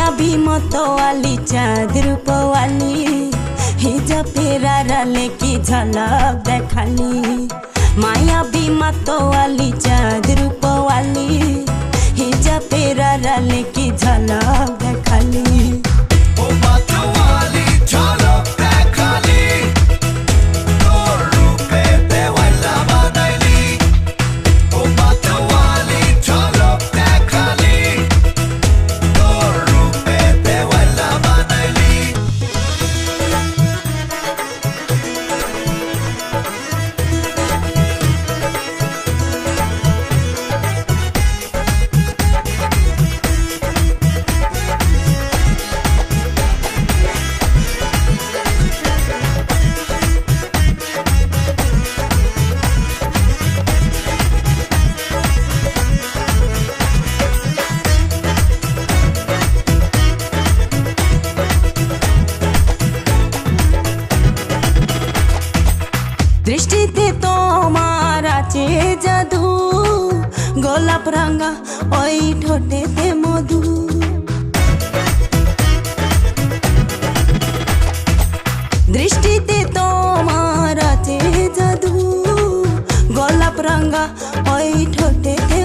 মায়াবী মতোয়ালি চাঁদ রূপওয়ালি হিজাবের আড়ালে কি ঝলক দেখালি। মায়াবী মতোয়ালি চাঁদ রূপওয়ালি হিজাবের আড়ালে কি ঝলক দেখালি। দৃষ্টিতে তোমার আছে জাদু, গোলাপ রাঙা ওই ঠোঁটেতে মধু। দৃষ্টিতে তোমার আছে জাদু, গোলাপ রাঙা ওই ঠোঁটেতে